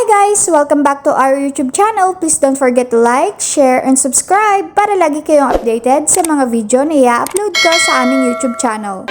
Hi guys! Welcome back to our YouTube channel. Please don't forget to like, share, and subscribe para lagi kayong updated sa mga video na i-upload ko sa aming YouTube channel.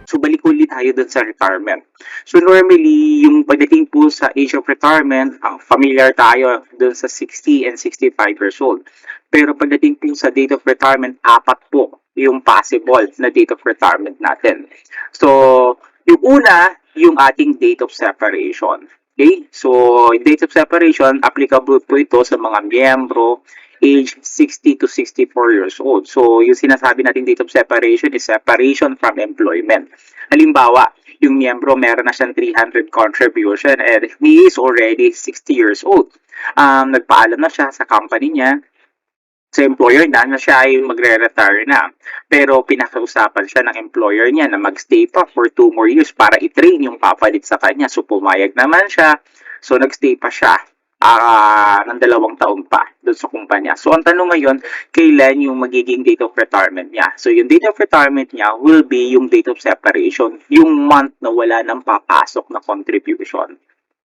So, balik ulit tayo dun sa retirement. So, normally, yung pagdating po sa age of retirement, familiar tayo dun sa 60 and 65 years old. Pero pagdating po sa date of retirement, apat po yung possible na date of retirement natin. So, yung una, yung ating date of separation. Okay? So, date of separation, applicable po ito sa mga miyembro age 60 to 64 years old. So, yung sinasabi natin date of separation is separation from employment. Halimbawa, yung miyembro meron na siyang 300 contribution and he is already 60 years old. Nagpaalam na siya sa company niya, sa employer na siya ay magre-retire na. Pero pinakausapan siya ng employer niya na magstay pa for 2 more years para i-train yung papalit sa kanya. So, pumayag naman siya. So, nagstay pa siya ng 2 taon pa doon sa kumpanya. So, ang tanong ngayon, kailan yung magiging date of retirement niya? So, yung date of retirement niya will be yung date of separation, yung month na wala nang papasok na contribution.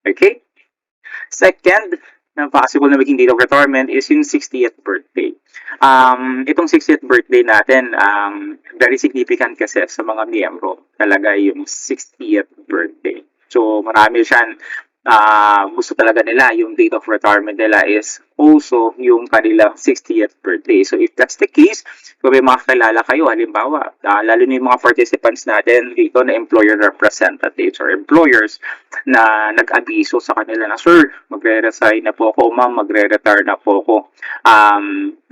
Okay? Second, na possible na maging date of retirement is yung 60th birthday. Itong 60th birthday natin, very significant kasi sa mga miyembro. Talaga yung 60th birthday. So, marami siyang gusto talaga nila, yung date of retirement nila is also yung kanilang 60th birthday. So, if that's the case, kung may mga kilala kayo, halimbawa, lalo na yung mga participants natin dito na employer representatives or employers na nag-abiso sa kanila na, "Sir, magre-resign na po ako, ma'am, magre-retire na po ako.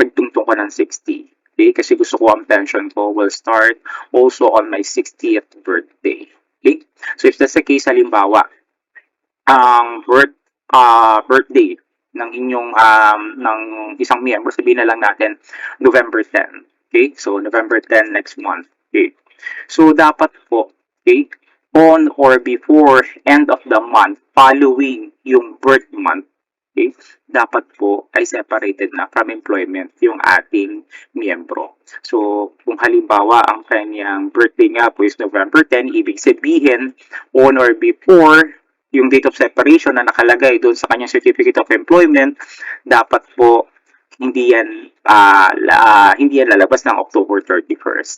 Nagtungtong ko ng 60. Okay? Kasi gusto ko ang pension ko will start also on my 60th birthday. Okay? So, if that's the case, halimbawa, ang birthday ng inyong ng isang miyembro, sabihin na lang natin November 10. Okay? So, November 10 next month. Okay? So, dapat po, okay, on or before end of the month following yung birth month, okay, dapat po ay separated na from employment yung ating miyembro. So, kung halimbawa ang kanyang birthday nga po is November 10, ibig sabihin on or before yung date of separation na nakalagay doon sa kanyang certificate of employment, dapat po hindi yan lalabas ng October 31st.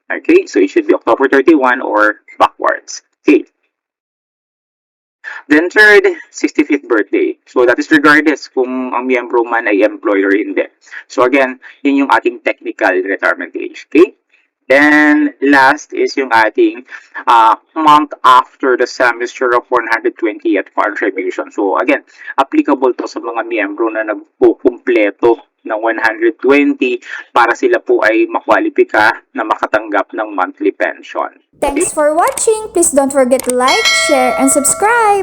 Okay? So, it should be October 31 or backwards. Okay. Then third, 65th birthday. So, that is regardless kung ang miyembro man ay employer or hindi. So, again, yun yung ating technical retirement age. Okay? Then, last is yung ating month after the semester of 120th contribution. So, again, applicable to sa mga miyembro na nagpukumpleto ng 120 para sila po ay makwalipika na makatanggap ng monthly pension. Thanks for watching! Please don't forget to like, share, and subscribe!